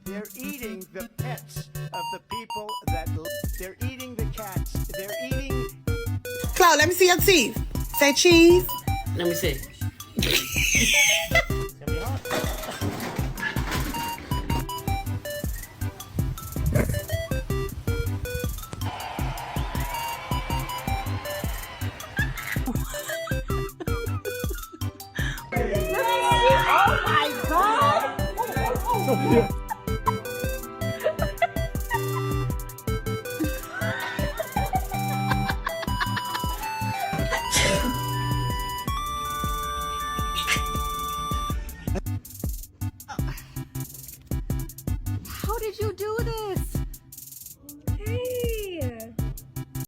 They're eating the pets of the people that they're eating the cats. They're eating. Cloud, let me see your teeth. Say cheese. Let me see. It's gonna be hot. Oh my God!